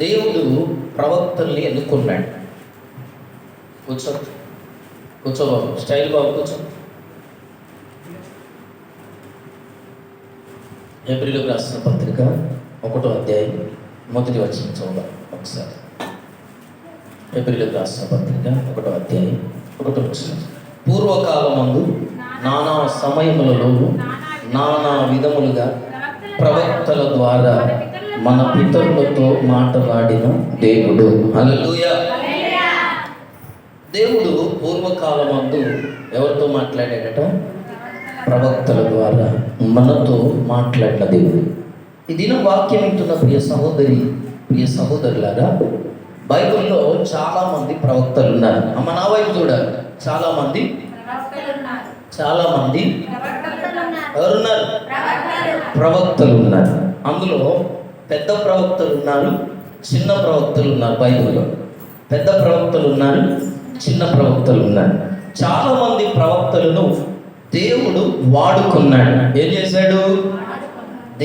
దేవుడు ప్రవక్తల్ని ఎన్నుకున్నాడు. కూర్చో బాబు, స్టైల్ బాబు కూర్చో. ఏప్రిల్కి రాసిన పత్రిక 1వ అధ్యాయం 1వ వచనం చదువుదాం ఒకసారి. ఏప్రిల్కి రాసిన పత్రిక 1వ అధ్యాయం 1వ వచనం. పూర్వకాలమందు నానా సమయములలో నానా విధములుగా ప్రవక్తల ద్వారా మన పితరులతో మాట్లాడిన దేవుడు. హల్లెలూయా. దేవుడు పూర్వకాలమందు ఎవరితో మాట్లాడాడట? ప్రవక్తల ద్వారా మనతో మాట్లాడిన దేవుడు. ఈ దినం వాక్యం వింటున్న ప్రియ సహోదరి, ప్రియ సహోదరులారా, బైబిల్లో చాలా మంది ప్రవక్తలు ఉన్నారు. అమ్మ నా వైపు చూడాలి. చాలా మంది ఎవరున్నారు? ప్రవక్తలు ఉన్నారు. అందులో పెద్ద ప్రవక్తలు ఉన్నారు, చిన్న ప్రవక్తలు ఉన్నారు. బైబిల్లో పెద్ద ప్రవక్తలు ఉన్నారు, చిన్న ప్రవక్తలు ఉన్నారు. చాలా మంది ప్రవక్తలను దేవుడు వాడుకున్నాడు. ఏం చేశాడు?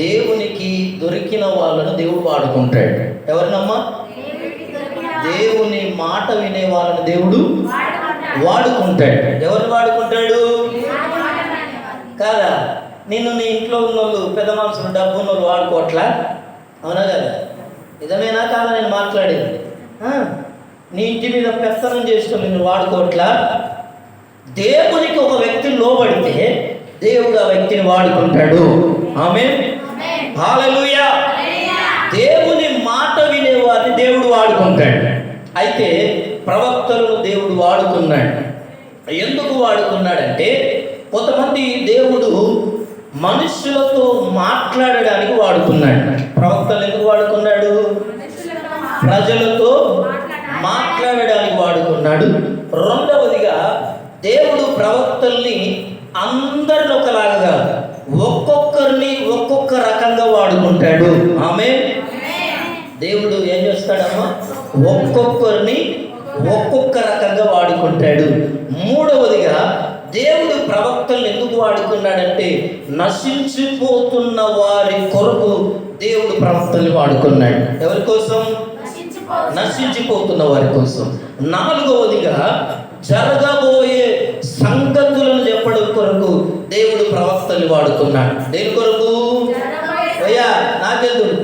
దేవునికి దొరికిన వాళ్ళను దేవుడు వాడుకుంటాడు. ఎవరినమ్మా? దేవుని మాట వినే వాళ్ళని దేవుడు వాడుకుంటాడు. ఎవరిని వాడుకుంటాడు? కాదా? నిన్ను నీ ఇంట్లో ఉన్నోళ్ళు, పెద్ద మనుషులు, డబ్బు ఉన్నోళ్ళు వాడుకోవట్లా? అవునా కదా? నిజమేనా కాదా నేను మాట్లాడేది? నీ ఇంటి మీద పెత్తనం చేస్తూ నిన్ను వాడుకోవట్లా? దేవునికి ఒక వ్యక్తి లోబడితే దేవుడు ఆ వ్యక్తిని వాడుకుంటాడు. ఆమేన్, హల్లెలూయా. దేవుని మాట వినేవారిని దేవుడు వాడుకుంటాడు. అయితే ప్రవక్తలను దేవుడు వాడుకున్నాడు. ఎందుకు వాడుకున్నాడంటే, కొంతమంది దేవుడు మనుషులతో మాట్లాడడానికి వాడుకున్నాడు. ప్రవక్తలు ఎందుకు వాడుకున్నాడు? ప్రజలతో మాట్లాడడానికి వాడుకున్నాడు. రెండవదిగా దేవుడు ప్రవక్తల్ని అందరిని ఒకలాగా, ఒక్కొక్కరిని ఒక్కొక్క రకంగా వాడుకుంటాడు. ఆమేన్. దేవుడు ఏం చేస్తాడమ్మా? ఒక్కొక్కరిని ఒక్కొక్క రకంగా వాడుకుంటాడు. మూడవదిగా దేవుడు ప్రవక్తలను ఎందుకు వాడుకున్నాడంటే, నశించిపోతున్న వారి కొరకు దేవుడు ప్రవక్తల్ని వాడుకున్నాడు. ఎవరి కోసం? నశించిపోతున్న వారి కోసం. నాలుగవదిగా జరగబోయే సంగతులను చెప్పడం కొరకు దేవుడు ప్రవక్తల్ని వాడుకున్నాడు. దేని కొరకు? అయ్యా నాకెందుకు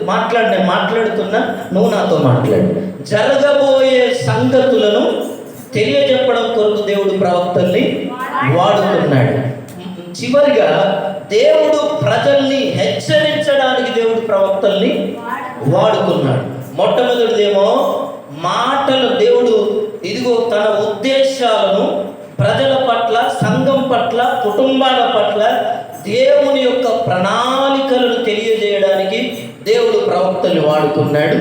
మాట్లాడుతున్నా, నువ్వు నాతో మాట్లాడు. జరగబోయే సంగతులను తెలియజెప్పడం కొరకు దేవుడు ప్రవక్తల్ని వాడుకున్నాడు. చివరిగా దేవుడు ప్రజల్ని హెచ్చరించడానికి దేవుడు ప్రవక్తల్ని వాడుకున్నాడు. మొట్టమొదటిదేమో మాటలు. దేవుడు ఇదిగో తన ఉద్దేశాలను ప్రజల పట్ల, సంఘం పట్ల, కుటుంబాల పట్ల, దేవుని యొక్క ప్రణాళికలను తెలియజేయడానికి దేవుడు ప్రవక్తల్ని వాడుకున్నాడు.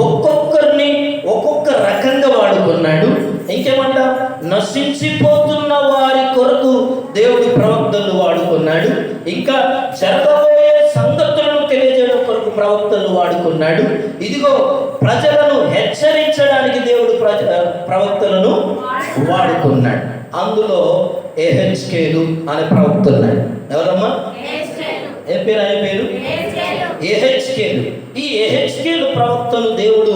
ఒక్కొక్కరిని ఒక్కొక్క రకంగా వాడుకున్నాడు. ఇంకేమంట? నశించిపోతున్న వారి కొరకు దేవుడు ప్రవక్తలను వాడుకున్నాడు. ఇంకా జరగబోయే సంగతులను తెలియజేయడం కొరకు ప్రవక్తలను వాడుకున్నాడు. ఇదిగో ప్రజలను హెచ్చరించడానికి దేవుడు ప్రవక్తలను వాడుకున్నాడు. అందులో యెహెజ్కేలు అనే ప్రవక్త ఉన్నాడు. ఎవరమ్మా? ఏం పేరు? ఆయన పేరు యెహెజ్కేలు. ఈ యెహెజ్కేలు ప్రవక్తను దేవుడు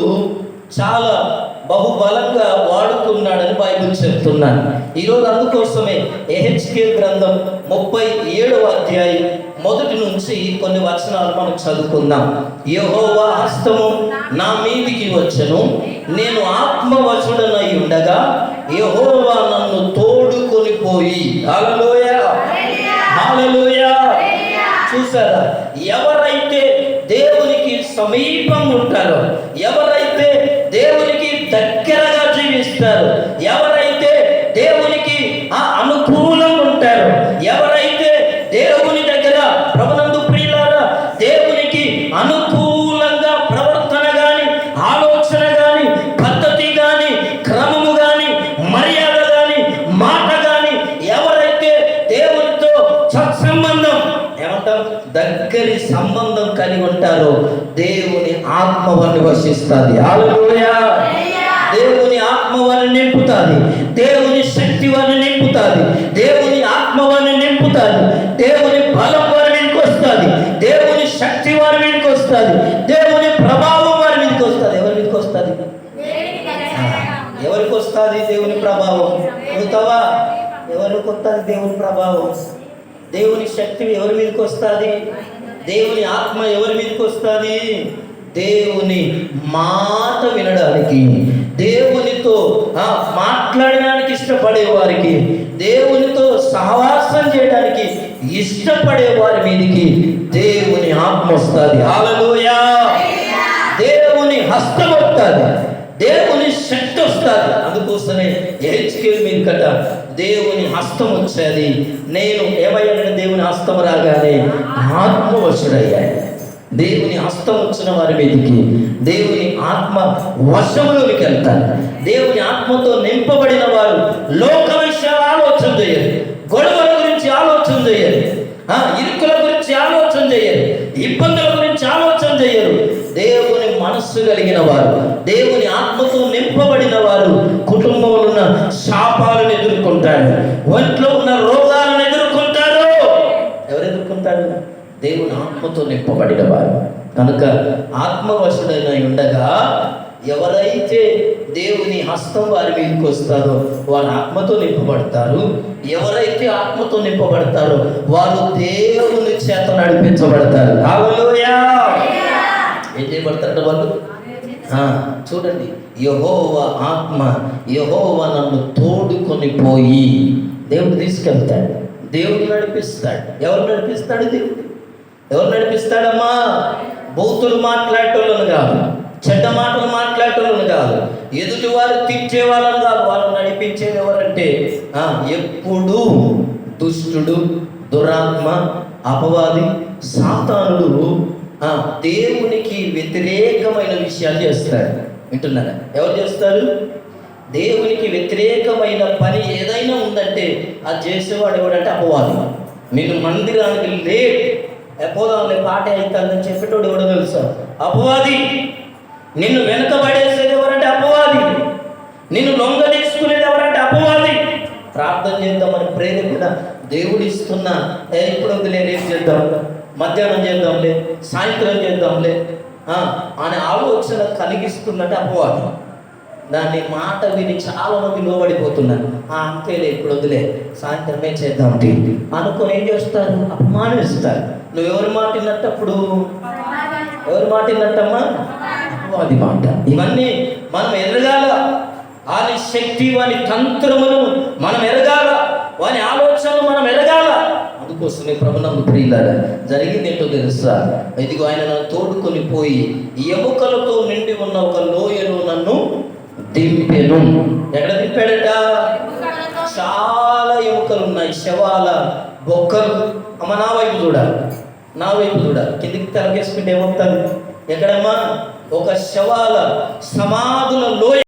చాలా బహుబలంగా వాడుకున్నాడని బైబిల్ చెప్తున్నాను. ఈరోజు అందుకోసమే యెహెజ్కేలు గ్రంథం 37వ అధ్యాయం 1 నుంచి కొన్ని వచనాలు మనం చదువుకుందాం. యెహోవా హస్తము నా మీదికి వచ్చెను, నేను ఆత్మవశుడనై ఉండగా యెహోవా నన్ను తోడుకొని పోయి. హల్లెలూయా, హల్లెలూయా. చూసారా? ఎవరైతే దేవునికి సమీపంగా ఉంటారో, ఎవరైతే దేవునికి దగ్గరగా జీవిస్తారో, ఎవరైతే దేవునికి అనుకూలంగా ఉంటారో, ఎవరైతే దేవుని దగ్గర ప్రభునందు ప్రియులారా దేవునికి అనుకూలంగా ప్రవర్తన గాని, ఆలోచన గాని, పద్ధతి గాని, క్రమము గాని, మర్యాద గాని, మాట గాని, ఎవరైతే దేవునితో సత్సంబంధం, ఏమంటారు, దగ్గరి సంబంధం కలిగి ఉంటారో దేవుని ఆత్మ వారిని వశిస్తుంది. హల్లెలూయా. దేవుని ఆత్మ వారిని నింపుతుంది. దేవుని శక్తి వారిని నింపుతుంది. దేవుని ఆత్మ వారిని నింపుతుంది. దేవుని బలం వారి మీదకి వస్తుంది. దేవుని శక్తి వారి మీదకి వస్తుంది. దేవుని ప్రభావం వారి మీదకి వస్తుంది. ఎవరి ఎక్కుతావా? ఎవరికి వస్తుంది దేవుని ప్రభావం? దేవుని శక్తి ఎవరి మీదకి వస్తుంది? దేవుని ఆత్మ ఎవరి మీదకి వస్తుంది? దేవుని మాట వినడానికి, దేవునితో మాట్లాడడానికి ఇష్టపడే వారికి, దేవునితో సహవాసం చేయడానికి ఇష్టపడే వారి మీదకి దేవుని ఆత్మ వస్తుంది. హల్లెలూయా! దేవుని హస్తం వస్తుంది, దేవుని శక్తి వస్తుంది. అందుకోసమే హెచ్కేల్ మీద కట దేవుని హస్తం వచ్చేది. నేను ఏమయ్యాను? దేవుని హస్తం రాగానే ఆత్మవశుడయ్యాను. దేవుని హస్తం వచ్చిన వారి మీదకి దేవుని ఆత్మ వశంలోకి వెళ్తారు. దేవుని ఆత్మతో నింపబడిన వారు లోక విషయాలు ఆలోచన చేయరు, గొడవల గురించి ఆలోచన చేయరు, ఇరుకుల గురించి ఆలోచన చేయరు, ఇబ్బందుల గురించి ఆలోచన చేయరు. దేవుని మనస్సు కలిగిన వారు, దేవుని ఆత్మతో నింపబడిన వారు కుటుంబంలో ఉన్న శాపాలను ఎదుర్కొంటారు, ఒంట్లో ఉన్న రోగాలను ఎదుర్కొంటారు. ఎవరు ఎదుర్కొంటారు? దేవుని ఆత్మతో నింపబడిన వారు. కనుక ఆత్మవశుడైన ఉండగా ఎవరైతే దేవుని హస్తం వారి మీదకి వస్తారో వారు ఆత్మతో నింపబడతారు. ఎవరైతే ఆత్మతో నింపబడతారో వారు దేవుని చేత నడిపించబడతారు. హల్లెలూయా! ఏం చేయబడతారు వాళ్ళు? చూడండి, యెహోవా ఆత్మ, యెహోవా నన్ను తోడుకొని పోయి దేవుడు తీసుకెళ్తాడు, దేవుడు నడిపిస్తాడు. ఎవరు నడిపిస్తాడు? దేవుడు. ఎవరు నడిపిస్తాడమ్మా? బూతులు మాట్లాడేటోళ్ళను కాదు, చెడ్డ మాటలు మాట్లాడేటోళ్ళను కాదు, ఎదుటి వారు తీర్చే వాళ్ళని కాదు. వాళ్ళు నడిపించేది ఎవరంటే ఎప్పుడు దుష్టుడు, దురాత్మ, అపవాది, సాతానుడు దేవునికి వ్యతిరేకమైన విషయాలు చేస్తారు. వింటున్నారా? ఎవరు చేస్తారు? దేవునికి వ్యతిరేకమైన పని ఏదైనా ఉందంటే అది చేసేవాడు ఎవడంటే అపవాది. నేను మందిరానికి లేట్ ఎపోదాంలే పాట అవుతుందని చెప్పేటోడు ఎవడో తెలుసా? అపవాది. నిన్ను వెనుకబడేసేది ఎవరంటే అపవాది. నిన్ను లొంగ తీసుకునేది ఎవరంటే అపవాది. ప్రార్థన చేద్దామని ప్రేరేపణ దేవుడు ఇస్తున్నా, ఇప్పుడు వద్దులే, రేపు చేద్దాం, మధ్యాహ్నం చేద్దాంలే, సాయంత్రం చేద్దాంలే అనే ఆలోచన కలిగిస్తున్నట్టు అపవాది. దాన్ని మాట విని చాలా మంది లోబడిపోతున్నారు. అంతేలే, ఇప్పుడు వద్దులే, సాయంత్రమే చేద్దాం అనుకొని ఏం చేస్తారు? అపమానిస్తారు. నువ్వు ఎవరు మాటినట్టప్పుడు? ఎవరు మాటినట్టమ్మా? అపవాది మాట. ఇవన్నీ మనం ఎరగాల. వాని శక్తి, వాని తంత్రములు మనం ఎరగాల, వాని ఆలోచనలు మనం ఎరగాల. అందుకోసమే ప్రభునందు ప్రియులారా జరిగింది ఏంటో తెలుసా? ఇదిగో ఆయన నన్ను తోడుకొని పోయి ఎముకలతో నిండి ఉన్న ఒక లోయలో నన్ను దింపెను. ఎక్కడ దింపాడట? చాలా ఎముకలు ఉన్నాయి, శవాల బొక్కలు. అమ్మ నా వైపు చూడాలి, నా వైపు చూడాలి. కిందికి తలకేసుకుంటే ఏమవుతుంది? ఎక్కడమ్మా? ఒక శవాల సమాధుల లోయ.